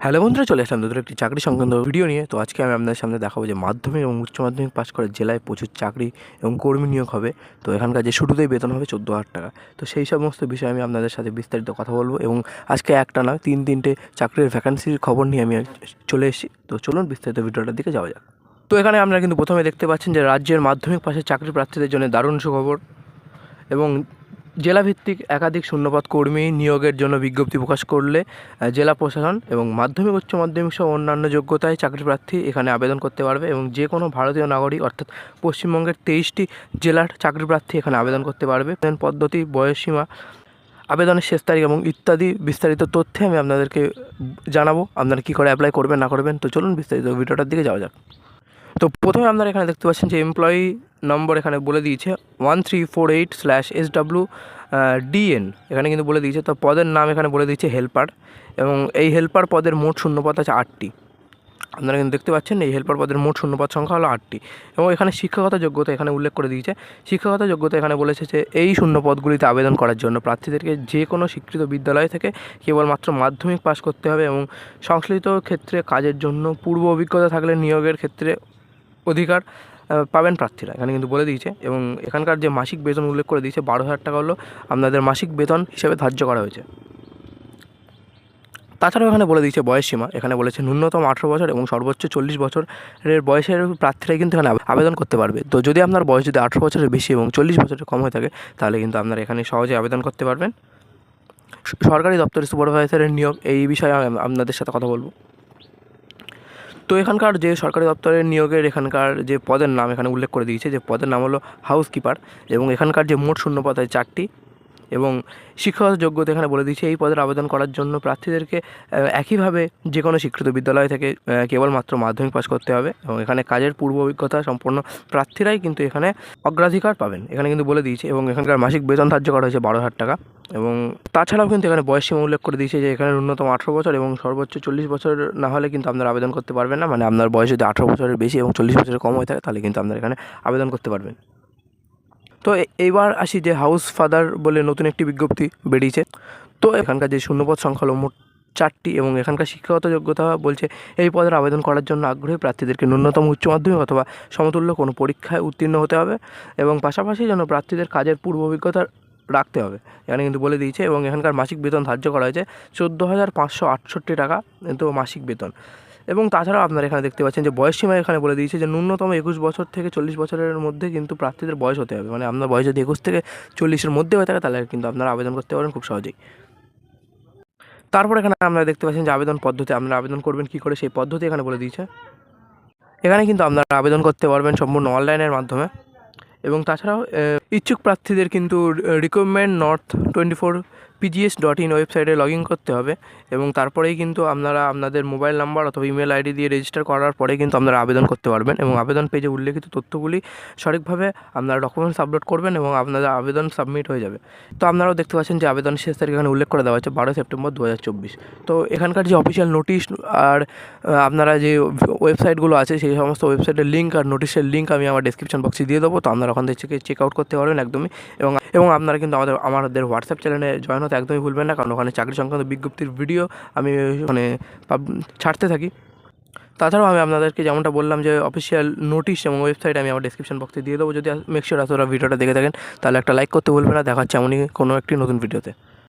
Hello বন্ধুরা, চলে আসলাম নতুন একটি চাকরি সংক্রান্ত ভিডিও নিয়ে। তো আজকে আমি আপনাদের সামনে দেখাবো যে মাধ্যমিক এবং উচ্চ মাধ্যমিক পাশ করে জেলায় প্রচুর চাকরি এবং কর্মী নিয়োগ হবে। তো এখানকার যে শুরুতেই বেতন হবে 14,000 টাকা। তো সেই সমস্ত বিষয়ে আমি আপনাদের সাথে বিস্তারিত কথা বলবো এবং আজকে একটা না তিনটে চাকরির ভ্যাকান্সির খবর নিয়ে আমি চলে এসেছি। তো চলুন বিস্তারিত ভিডিওটার দিকে যাওয়া যাক। তো এখানে আপনারা কিন্তু প্রথমে দেখতে পাচ্ছেন যে রাজ্যের মাধ্যমিক পাশের চাকরি প্রার্থীদের জন্য দারুণ সুখবর এবং জেলাভিত্তিক একাধিক শূন্যপদ কর্মী নিয়োগের জন্য বিজ্ঞপ্তি প্রকাশ করলে জেলা প্রশাসন এবং মাধ্যমিক উচ্চ মাধ্যমিক সহ অন্যান্য যোগ্যতায় চাকরি প্রার্থী এখানে আবেদন করতে পারবে এবং যে কোনো ভারতীয় নাগরিক অর্থাৎ পশ্চিমবঙ্গের 23টি জেলার চাকরি প্রার্থী এখানে আবেদন করতে পারবে। পদ্ধতি, বয়সসীমা, আবেদনের শেষ তারিখ এবং ইত্যাদি বিস্তারিত তথ্যে আমি আপনাদেরকে জানাবো আপনারা কী করে অ্যাপ্লাই করবেন না করবেন। তো চলুন বিস্তারিত ভিডিওটার দিকে যাওয়া যাক। তো প্রথমে আপনারা এখানে দেখতে পাচ্ছেন যে এমপ্লয়ি নম্বর এখানে বলে দিয়েছে 1348/SW DN এখানে কিন্তু বলে দিয়েছে। তো পদের নাম এখানে বলে দিয়েছে হেল্পার এবং এই হেল্পার পদের মোট শূন্যপদ আছে 8টি। আপনারা কিন্তু দেখতে পাচ্ছেন এই হেল্পার পদের মোট শূন্যপদ সংখ্যা হলো 8টি এবং এখানে শিক্ষাগত যোগ্যতা এখানে উল্লেখ করে দিয়েছে। শিক্ষাগত যোগ্যতা এখানে বলেছে যে এই শূন্যপদগুলিতে আবেদন করার জন্য প্রার্থীদেরকে যে কোনো স্বীকৃত বিদ্যালয় থেকে কেবলমাত্র মাধ্যমিক পাস করতে হবে এবং সংশ্লিষ্ট ক্ষেত্রে কাজের জন্য পূর্ব অভিজ্ঞতা থাকলে নিয়োগের ক্ষেত্রে অধিকার পাবেন প্রার্থীরা এখানে কিন্তু বলে দিয়েছে। এবং এখানকার যে মাসিক বেতন উল্লেখ করে দিয়েছে 12,000 টাকা হলো আপনাদের মাসিক বেতন হিসেবে ধার্য করা হয়েছে। তাছাড়াও এখানে বলে দিয়েছে বয়সসীমা এখানে বলেছে ন্যূনতম 18 বছর এবং সর্বোচ্চ 40 বছরের বয়সের প্রার্থীরাই কিন্তু এখানে আবেদন করতে পারবে। তো যদি আপনার বয়স যদি 18 বছরের বেশি এবং 40 বছরের কম হয়ে থাকে তাহলে কিন্তু আপনারা এখানে সহজে আবেদন করতে পারবেন। সরকারি দপ্তরে সুপারভাইজারের নিয়োগ এই বিষয়ে আপনাদের সাথে কথা বলবো। তো এখানকার যে সরকারি দপ্তরের নিয়োগের এখানকার যে পদের নাম এখানে উল্লেখ করে দিয়েছে যে পদের নাম হলো হাউসকিপার এবং এখানকার যে মোট শূন্যপদ আছে 4টি এবং শিক্ষাগত যোগ্যতা এখানে বলে দিয়েছে এই পদের আবেদন করার জন্য প্রার্থীদেরকে একইভাবে যে কোনো স্বীকৃত বিদ্যালয় থেকে কেবলমাত্র মাধ্যমিক পাস করতে হবে এবং এখানে কাজের পূর্ব অভিজ্ঞতা সম্পন্ন প্রার্থীরাই কিন্তু এখানে অগ্রাধিকার পাবেন এখানে কিন্তু বলে দিয়েছে। এবং এখানকার মাসিক বেতন ধার্য করা হয়েছে 12,000 টাকা এবং তাছাড়াও কিন্তু এখানে বয়সসীমা উল্লেখ করে দিয়েছে যে এখানে ন্যূনতম 18 বছর এবং সর্বোচ্চ 40 বছর না হলে কিন্তু আপনারা আবেদন করতে পারবেন না। মানে আপনার বয়স যদি 18 বছরের বেশি এবং 40 বছরের কম হয়ে থাকে তাহলে কিন্তু আপনারা এখানে আবেদন করতে পারবেন। তো এইবার আসি যে হাউস ফাদার বলে নতুন একটি বিজ্ঞপ্তি বেরিয়েছে। তো এখানকার যে শূন্যপদ সংখ্যা হলো মোট 4টি এবং এখানকার শিক্ষাগত যোগ্যতা বলছে এই পদের আবেদন করার জন্য আগ্রহী প্রার্থীদেরকে ন্যূনতম উচ্চ মাধ্যমিক অথবা সমতুল্য কোনো পরীক্ষায় উত্তীর্ণ হতে হবে এবং পাশাপাশি যেন প্রার্থীদের কাজের পূর্ব অভিজ্ঞতা রাখতে হবে এখানে কিন্তু বলে দিয়েছে। এবং এখানকার মাসিক বেতন ধার্য করা হয়েছে 14,568 টাকা কিন্তু মাসিক বেতন। এবং তাছাড়াও আপনারা এখানে দেখতে পাচ্ছেন যে বয়সসীমা এখানে বলে দিয়েছে যে ন্যূনতম 21 বছর থেকে 40 বছরের মধ্যে কিন্তু প্রার্থীদের বয়স হতে হবে। মানে আপনার বয়স যদি 21 থেকে 40-এর মধ্যে হয়ে থাকে তাহলে কিন্তু আপনারা আবেদন করতে পারেন খুব সহজেই। তারপর এখানে আপনারা দেখতে পাচ্ছেন যে আবেদন পদ্ধতি আপনারা আবেদন করবেন কী করে সেই পদ্ধতি এখানে বলে দিয়েছে। এখানে কিন্তু আপনারা আবেদন করতে পারবেন সম্পূর্ণ অনলাইনের মাধ্যমে এবং তাছাড়াও ইচ্ছুক প্রার্থীদের কিন্তু রিক্রুটমেন্ট নর্থ 24pgs.in ওয়েবসাইটে লগ ইন করতে হবে এবং তারপরেই কিন্তু আপনারা আপনাদের মোবাইল নাম্বার অথবা ইমেল আইডি দিয়ে রেজিস্টার করার পরে কিন্তু আপনারা আবেদন করতে পারবেন এবং আবেদন পেজে উল্লেখিত তথ্যগুলি সঠিকভাবে আপনারা ডকুমেন্টস আপলোড করবেন এবং আপনাদের আবেদন সাবমিট হয়ে যাবে। তো আপনারাও দেখতে পাচ্ছেন যে আবেদনের শেষ তারিখ এখানে উল্লেখ করে দেওয়া হচ্ছে 12 সেপ্টেম্বর 2024। তো এখানকার যে অফিসিয়াল নোটিশ আর আপনারা যে ওয়েবসাইটগুলো আছে সেই সমস্ত ওয়েবসাইটের লিঙ্ক আর নোটিশের লিঙ্ক আমি আমার ডেসক্রিপশন বক্সে দিয়ে দেবো। তো আপনারা ওখান থেকে চেক আউট করতে পারবেন একদমই। এবং আপনারা কিন্তু আমাদের হোয়াটসঅ্যাপ চ্যানেলে জয়েন হতে একদমই ভুলবেন না, কারণ ওখানে চাকরি সংক্রান্ত বিজ্ঞপ্তির ভিডিও আমি মানে ছাড়তে থাকি। তাছাড়াও আমি আপনাদেরকে যেমনটা বললাম যে অফিসিয়াল নোটিশ এবং ওয়েবসাইট আমি আমার ডেসক্রিপশন বক্সে দিয়ে দেবো। যদি মেক শিওর আপনারা ভিডিওটা দেখে থাকেন তাহলে একটা লাইক করতে ভুলবেন না। দেখা হচ্ছে এমনই কোনো একটি নতুন ভিডিওতে।